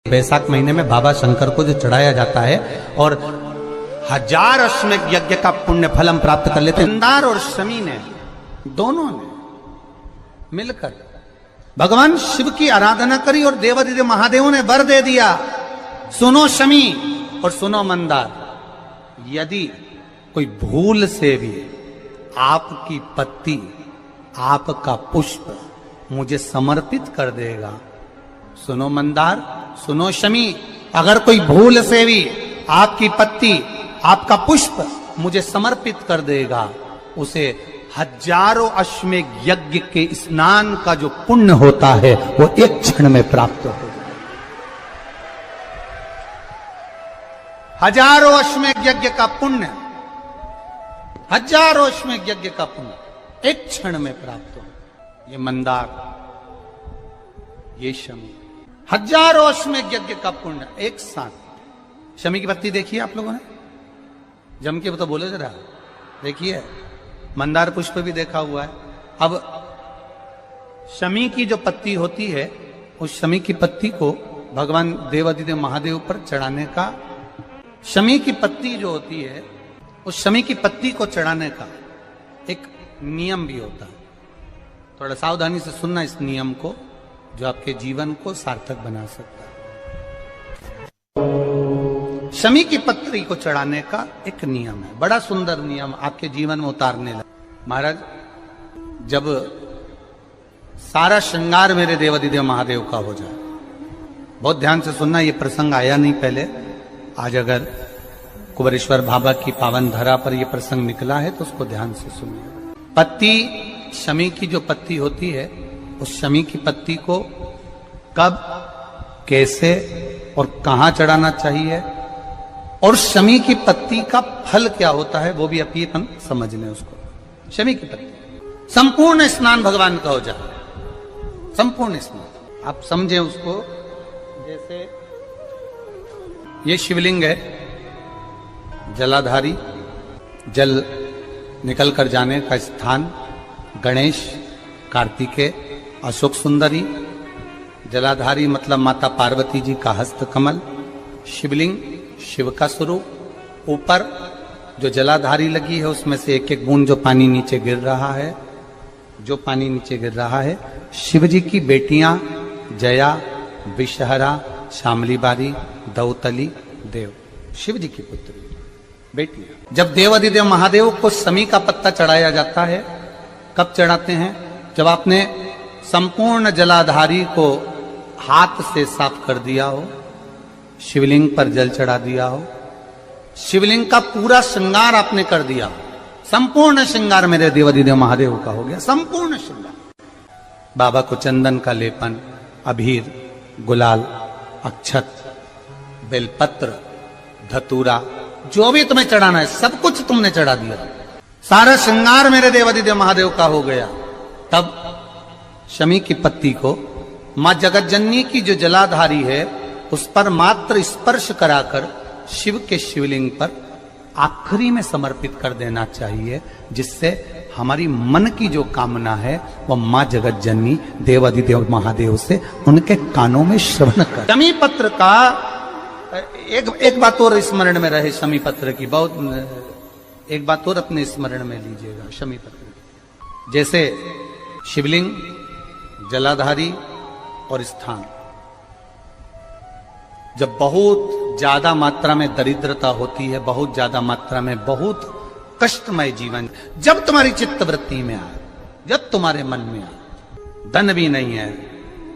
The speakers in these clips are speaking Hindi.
वैशाख महीने में बाबा शंकर को जो चढ़ाया जाता है और 1000 अश्वमेध यज्ञ का पुण्य फलम प्राप्त कर लेते। मंदार और शमी ने दोनों ने मिलकर भगवान शिव की आराधना करी और देवादिदेव महादेव ने वर दे दिया, सुनो शमी और सुनो मंदार, यदि कोई भूल से भी आपकी पत्ती आपका पुष्प मुझे समर्पित कर देगा, सुनो मंदार सुनो शमी, अगर कोई भूल से भी आपकी पत्ती आपका पुष्प मुझे समर्पित कर देगा, उसे 1000 अश्वमेध यज्ञ के स्नान का जो पुण्य होता है वो एक क्षण में प्राप्त हो जाए। 1000 अश्वमेध यज्ञ का पुण्य, 1000 अश्वमेध यज्ञ का पुण्य एक क्षण में प्राप्त हो। ये मंदार, ये शमी, 1000 अश्वमेध यज्ञ का पुण्य एक साथ। शमी की पत्ती देखिए आप लोगों ने, जम के तो बोले जरा, देखिए मंदार पुष्प भी देखा हुआ है। अब शमी की जो पत्ती होती है, उस शमी की पत्ती को भगवान देवादिदेव महादेव पर चढ़ाने का, शमी की पत्ती जो होती है उस शमी की पत्ती को चढ़ाने का एक नियम भी होता है। थोड़ा सावधानी से सुनना इस नियम को, जो आपके जीवन को सार्थक बना सकता है। शमी की पत्री को चढ़ाने का एक नियम है, बड़ा सुंदर नियम, आपके जीवन में उतारने लगा। महाराज, जब सारा श्रृंगार मेरे देवादिदेव महादेव का हो जाए, बहुत ध्यान से सुनना, ये प्रसंग आया नहीं पहले, आज अगर कुबेरेश्वर बाबा की पावन धरा पर यह प्रसंग निकला है तो उसको ध्यान से सुनिए। पत्ती, शमी की जो पत्ती होती है, उस शमी की पत्ती को कब, कैसे और कहां चढ़ाना चाहिए, और शमी की पत्ती का फल क्या होता है वो भी अपन समझ लें उसको। शमी की पत्ती, संपूर्ण स्नान भगवान का हो जाए, संपूर्ण स्नान आप समझें उसको। जैसे ये शिवलिंग है, जलाधारी, जल निकल कर जाने का स्थान, गणेश, कार्तिकेय, अशोक सुंदरी, जलाधारी मतलब माता पार्वती जी का हस्त कमल, शिवलिंग शिव का स्वरूप, ऊपर जो जलाधारी लगी है उसमें से एक एक बूंद जो पानी नीचे गिर रहा है, जो पानी नीचे गिर रहा है, शिव जी की बेटियां जया, विषहरा, शामली बारी, दौतली, देव, शिव जी की पुत्री बेटियां। जब देवादिदेव महादेव को शमी का पत्ता चढ़ाया जाता है, कब चढ़ाते हैं, जब आपने संपूर्ण जलाधारी को हाथ से साफ कर दिया हो, शिवलिंग पर जल चढ़ा दिया हो, शिवलिंग का पूरा श्रृंगार आपने कर दिया, संपूर्ण श्रृंगार मेरे देवादिदेव महादेव का हो गया, संपूर्ण श्रृंगार। बाबा को चंदन का लेपन, अबीर, गुलाल, अक्षत, बेलपत्र, धतूरा, जो भी तुम्हें चढ़ाना है सब कुछ तुमने चढ़ा दिया, सारा श्रृंगार मेरे देवादिदेव महादेव का हो गया। तब शमी की पत्ती को मां जगतजननी की जो जलाधारी है उस पर मात्र स्पर्श कराकर शिव के शिवलिंग पर आखिरी में समर्पित कर देना चाहिए, जिससे हमारी मन की जो कामना है वह मां जगतजननी देवादिदेव महादेव से उनके कानों में श्रवण कर। शमी पत्र का एक बात और स्मरण में रहे, शमी पत्र की बहुत एक बात और अपने स्मरण में लीजिएगा। शमी पत्र जैसे शिवलिंग, जलाधारी और स्थान, जब बहुत ज्यादा मात्रा में दरिद्रता होती है, बहुत ज्यादा मात्रा में बहुत कष्टमय जीवन, जब तुम्हारी चित्तवृत्ति में आए, जब तुम्हारे मन में आए, धन भी नहीं है,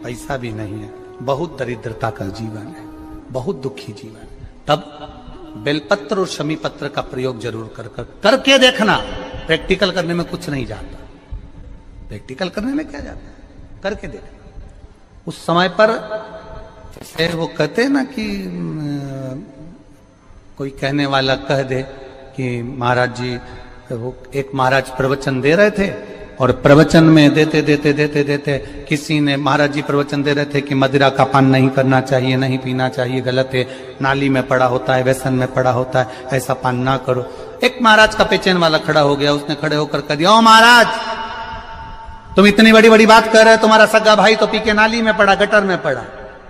पैसा भी नहीं है, बहुत दरिद्रता का जीवन है, बहुत दुखी जीवन है, तब बेलपत्र और शमी पत्र का प्रयोग जरूर करके देखना। प्रैक्टिकल करने में कुछ नहीं जाता, प्रैक्टिकल करने में क्या जाता है, करके देखना। उस समय पर जैसे वो कहते ना कि कोई कहने वाला कह दे कि महाराज जी, वो एक महाराज प्रवचन दे रहे थे और प्रवचन में देते देते देते देते किसी ने, महाराज जी प्रवचन दे रहे थे कि मदिरा का पान नहीं करना चाहिए, नहीं पीना चाहिए, गलत है, नाली में पड़ा होता है, व्यसन में पड़ा होता है, ऐसा पान ना करो। एक महाराज का पेचेन वाला खड़ा हो गया, उसने खड़े होकर कह दिया, ओ महाराज तुम इतनी बड़ी बड़ी बात कर रहे हो, तुम्हारा सगा भाई तो पी के नाली में पड़ा, गटर में पड़ा,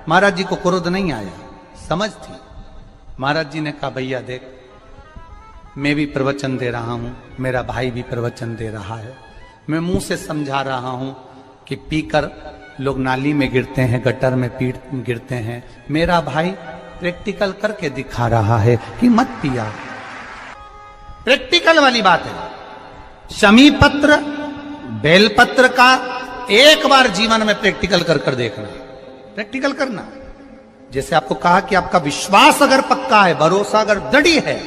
महाराज जी को क्रोध नहीं आया, समझ थी। महाराज जी ने कहा भैया देख, मैं भी प्रवचन दे रहा हूं, मेरा भाई भी प्रवचन दे रहा है, मैं मुंह से समझा रहा हूं कि पीकर लोग नाली में गिरते हैं, गटर में गिरते हैं, मेरा भाई प्रैक्टिकल करके दिखा रहा है कि मत पिया। प्रैक्टिकल वाली बात है। शमी पत्र, बेलपत्र का एक बार जीवन में प्रैक्टिकल कर देखना, प्रैक्टिकल करना। जैसे आपको कहा कि आपका विश्वास अगर पक्का है, भरोसा अगर दृढ़ है,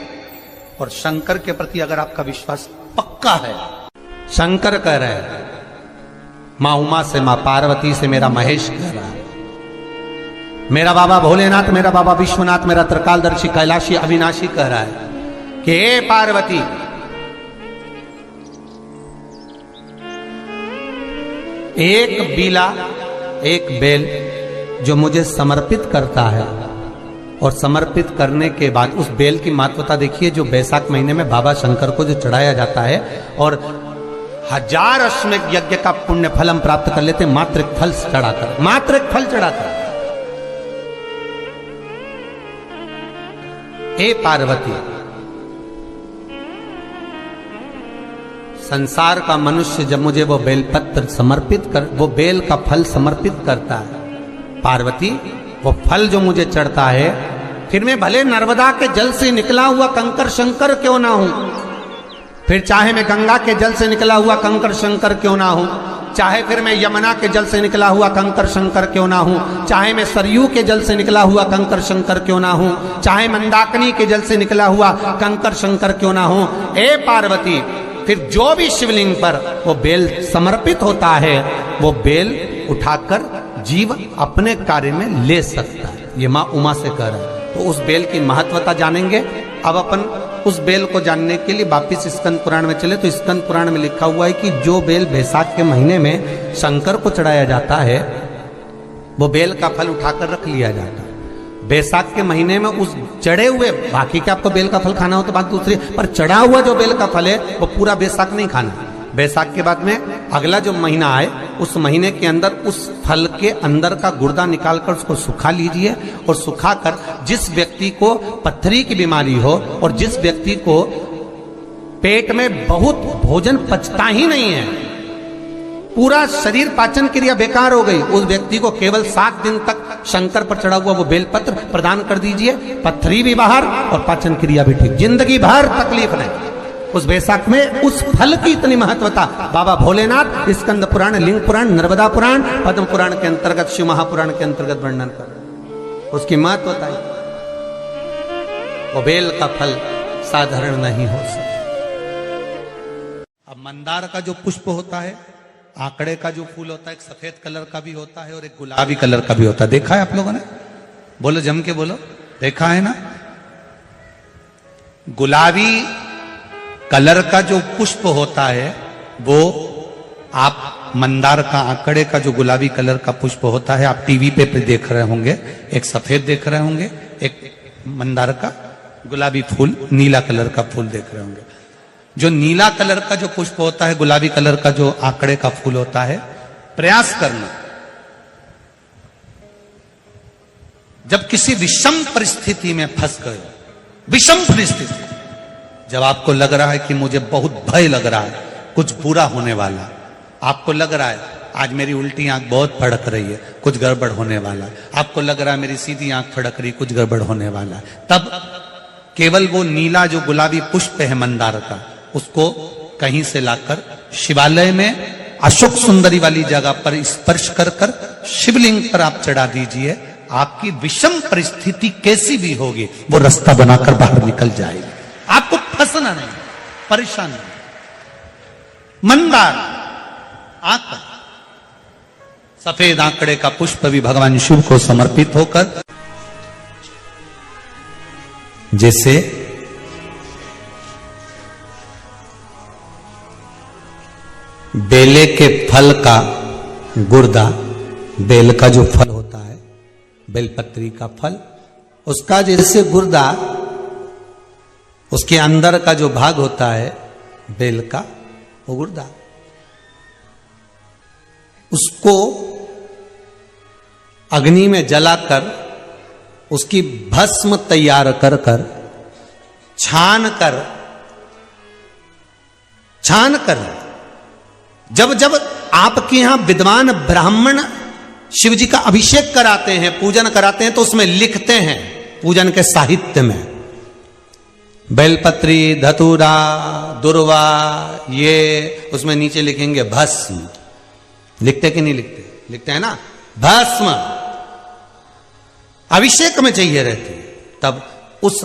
और शंकर के प्रति अगर आपका विश्वास पक्का है, शंकर कह रहे हैं, मां उमा से, मां पार्वती से, मेरा महेश कह रहा है, मेरा बाबा भोलेनाथ, मेरा बाबा विश्वनाथ, मेरा त्रिकालदर्शी कैलाशी अविनाशी कह रहा है कि हे पार्वती, एक बीला, एक बेल जो मुझे समर्पित करता है, और समर्पित करने के बाद उस बेल की महत्वता देखिए, जो बैसाख महीने में बाबा शंकर को जो चढ़ाया जाता है, और 1000 अश्वमेध यज्ञ का पुण्य फल हम प्राप्त कर लेते, मात्र एक फल चढ़ाकर, मात्र एक फल चढ़ाकर। हे पार्वती, संसार का मनुष्य जब मुझे वो बेलपत्र समर्पित कर, वो बेल का फल समर्पित करता है, पार्वती वो फल जो मुझे चढ़ता है, फिर मैं भले नर्मदा के जल से निकला हुआ कंकर शंकर क्यों ना हूं, फिर चाहे मैं गंगा के जल से निकला हुआ कंकर शंकर क्यों ना हूं, चाहे फिर मैं यमुना के जल से निकला हुआ कंकर शंकर क्यों ना हूं, चाहे मैं सरयू के जल से निकला हुआ कंकर शंकर क्यों ना हूं, चाहे मंदाकिनी के जल से निकला हुआ कंकर शंकर क्यों ना हूं, ए पार्वती, फिर जो भी शिवलिंग पर वो बेल समर्पित होता है, वो बेल उठाकर जीव अपने कार्य में ले सकता है। ये मां उमा से कह रहा है। तो उस बेल की महत्वता जानेंगे। अब अपन उस बेल को जानने के लिए वापिस स्कंद पुराण में चले, तो स्कंद पुराण में लिखा हुआ है कि जो बेल बैसाख के महीने में शंकर को चढ़ाया जाता है, वो बेल का फल उठाकर रख लिया जाता है। बैसाख के महीने में उस चढ़े हुए, बाकी के आपको बेल का फल खाना हो तो बात दूसरी, पर चढ़ा हुआ जो बेल का फल है वो पूरा बैसाख नहीं खाना। बैसाख के बाद में अगला जो महीना आए, उस महीने के अंदर उस फल के अंदर का गुर्दा निकालकर उसको सुखा लीजिए, और सुखाकर जिस व्यक्ति को पथरी की बीमारी हो, और जिस व्यक्ति को पेट में बहुत भोजन पचता ही नहीं है, पूरा शरीर पाचन क्रिया बेकार हो गई, उस व्यक्ति को केवल 7 दिन तक शंकर पर चढ़ा हुआ वो बेलपत्र प्रदान कर दीजिए, पथरी भी बाहर और पाचन क्रिया भी ठीक, जिंदगी भर तकलीफ नहीं। उस बैसाख में उस फल की इतनी महत्वता बाबा भोलेनाथ स्कंद पुराण, लिंग पुराण, नर्मदा पुराण, पद्म पुराण के अंतर्गत, शिव महापुराण के अंतर्गत वर्णन कर, उसकी महत्वता है। वो बेल का फल साधारण नहीं हो सकता। अब मंदार का जो पुष्प होता है, आंकड़े का जो फूल होता है, एक सफेद कलर का भी होता है और एक गुलाबी कलर का भी होता है। देखा है आप लोगों ने? बोलो, जम के बोलो, देखा है ना? गुलाबी कलर का जो पुष्प होता है, वो आप मंदार का, आंकड़े का जो गुलाबी कलर का पुष्प होता है, आप टीवी पे देख रहे होंगे, एक सफेद देख रहे होंगे, एक मंदार का गुलाबी फूल, नीला कलर का फूल देख रहे होंगे। जो नीला कलर का जो पुष्प होता है, गुलाबी कलर का जो आंकड़े का फूल होता है, प्रयास करना, जब किसी विषम परिस्थिति में फंस गए, विषम परिस्थिति, जब आपको लग रहा है कि मुझे बहुत भय लग रहा है, कुछ बुरा होने वाला, आपको लग रहा है आज मेरी उल्टी आंख बहुत फड़क रही है, कुछ गड़बड़ होने वाला है, आपको लग रहा है मेरी सीधी आंख फड़क रही, कुछ गड़बड़ होने वाला है, तब केवल वो नीला जो गुलाबी पुष्प है मंदार का, उसको कहीं से लाकर शिवालय में अशोक सुंदरी वाली जगह पर स्पर्श कर कर शिवलिंग पर आप चढ़ा दीजिए। आपकी विषम परिस्थिति कैसी भी होगी, वो रास्ता बनाकर बाहर निकल जाएगी। आपको फंसना नहीं, परेशान नहीं। मंदार आंकड़ा, सफेद आंकड़े का पुष्प भी भगवान शिव को समर्पित होकर, जैसे बेले के फल का गुर्दा, बेल का जो फल होता है, बेलपत्री का फल, उसका जैसे गुर्दा, उसके अंदर का जो भाग होता है बेल का, वो गुर्दा, उसको अग्नि में जलाकर उसकी भस्म तैयार कर कर छान कर जब जब आपके यहां विद्वान ब्राह्मण शिव जी का अभिषेक कराते हैं, पूजन कराते हैं, तो उसमें लिखते हैं पूजन के साहित्य में बेलपत्री, धतूरा, दुर्वा, ये उसमें नीचे लिखेंगे भस्म। लिखते कि नहीं लिखते? लिखते हैं ना, भस्म अभिषेक में चाहिए रहती है। तब उस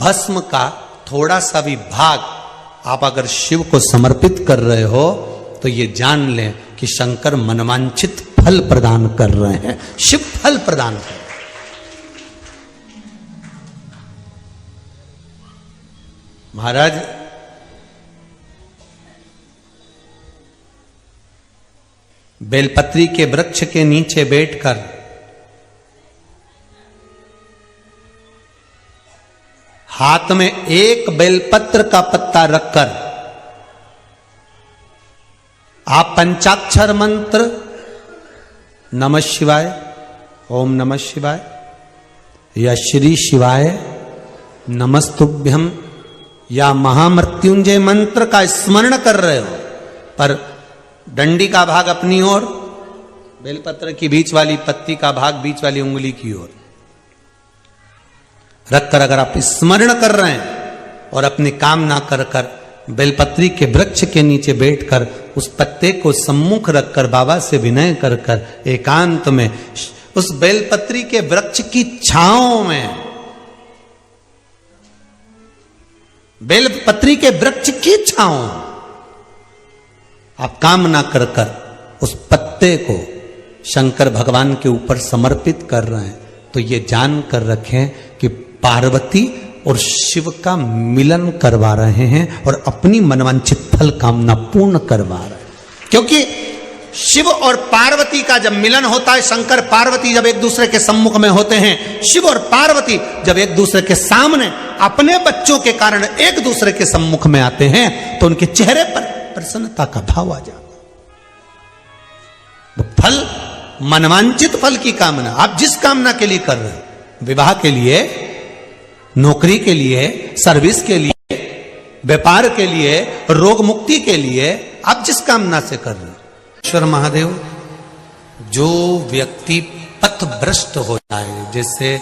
भस्म का थोड़ा सा भी भाग आप अगर शिव को समर्पित कर रहे हो तो ये जान लें कि शंकर मनवांछित फल प्रदान कर रहे हैं, शिव फल प्रदान कर रहे हैं। महाराज बेलपत्री के वृक्ष के नीचे बैठकर हाथ में एक बेलपत्र का पत्ता रखकर आप पंचाक्षर मंत्र नमः शिवाय, ओम नमः शिवाय या श्री शिवाय नमस्तुभ्यम या महामृत्युंजय मंत्र का स्मरण कर रहे हो, पर डंडी का भाग अपनी ओर, बेलपत्र की बीच वाली पत्ती का भाग बीच वाली उंगली की ओर रखकर अगर आप स्मरण कर रहे हैं और अपनी कामना कर कर बेलपत्री के वृक्ष के नीचे बैठकर उस पत्ते को सम्मुख रखकर बाबा से विनय कर कर एकांत में उस बेलपत्री के वृक्ष की छांव में, बेलपत्री के वृक्ष की छांव आप कामना कर कर उस पत्ते को शंकर भगवान के ऊपर समर्पित कर रहे हैं, तो ये जान कर रखें कि पार्वती और शिव का मिलन करवा रहे हैं और अपनी मनवांछित फल कामना पूर्ण करवा रहे हैं। क्योंकि शिव और पार्वती का जब मिलन होता है, शंकर पार्वती जब एक दूसरे के सम्मुख में होते हैं, शिव और पार्वती जब एक दूसरे के सामने अपने बच्चों के कारण एक दूसरे के सम्मुख में आते हैं, तो उनके चेहरे पर प्रसन्नता का भाव आ जाता है। फल, मनवांचित फल की कामना आप जिस कामना के लिए कर रहे हैं, विवाह के लिए, नौकरी के लिए, सर्विस के लिए, व्यापार के लिए, रोग मुक्ति के लिए, आप जिस कामना से कर रहे हैं, ईश्वर महादेव जो व्यक्ति पथभ्रष्ट हो जाए, जैसे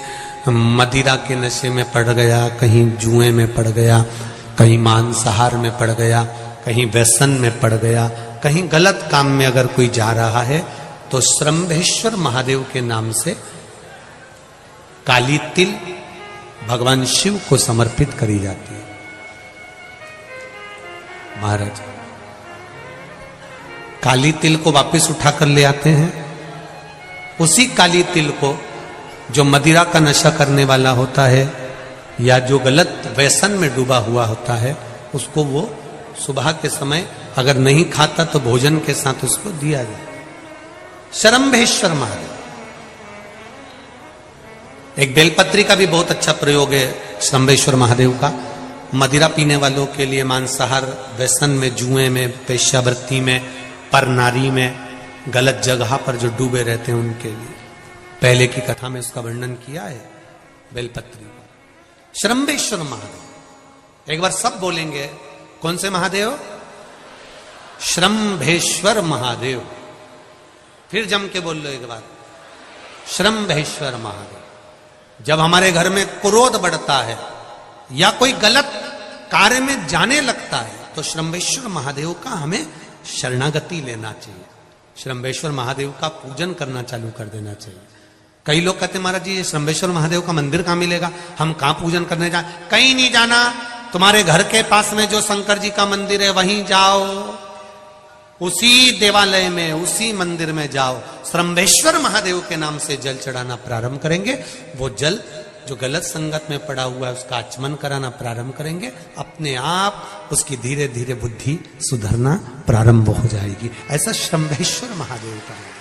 मदिरा के नशे में पड़ गया, कहीं जुए में पड़ गया, कहीं मांसाहार में पड़ गया, कहीं व्यसन में पड़ गया, कहीं गलत काम में अगर कोई जा रहा है, तो श्रंभेश्वर महादेव के नाम से काली तिल भगवान शिव को समर्पित करी जाती है। महाराज काली तिल को वापस उठाकर ले आते हैं, उसी काली तिल को जो मदिरा का नशा करने वाला होता है या जो गलत व्यसन में डूबा हुआ होता है, उसको वो सुबह के समय अगर नहीं खाता तो भोजन के साथ उसको दिया जाए। श्रंभेश्वर महादेव, एक बेलपत्री का भी बहुत अच्छा प्रयोग है श्रंभेश्वर महादेव का, मदिरा पीने वालों के लिए, मांसाहार, व्यसन में, जुए में, वेश्यावृत्ति में, पर नारी में, गलत जगह पर जो डूबे रहते हैं उनके लिए। पहले की कथा में उसका वर्णन किया है बेलपत्री का। श्रंभेश्वर महादेव, एक बार सब बोलेंगे, कौन से महादेव? श्रंभेश्वर महादेव। फिर जम के बोल लो एक बार, श्रंभेश्वर महादेव। जब हमारे घर में क्रोध बढ़ता है या कोई गलत कार्य में जाने लगता है, तो श्रंभेश्वर महादेव का हमें शरणागति लेना चाहिए, श्रंभेश्वर महादेव का पूजन करना चालू कर देना चाहिए। कई लोग कहते हैं महाराज जी ये श्रंभेश्वर महादेव का मंदिर कहाँ मिलेगा, हम कहाँ पूजन करने जाए? कहीं नहीं जाना, तुम्हारे घर के पास में जो शंकर जी का मंदिर है वहीं जाओ, उसी देवालय में, उसी मंदिर में जाओ, श्रंभेश्वर महादेव के नाम से जल चढ़ाना प्रारंभ करेंगे। वो जल जो गलत संगत में पड़ा हुआ है उसका आचमन कराना प्रारंभ करेंगे, अपने आप उसकी धीरे धीरे बुद्धि सुधरना प्रारंभ हो जाएगी। ऐसा श्रंभेश्वर महादेव का है।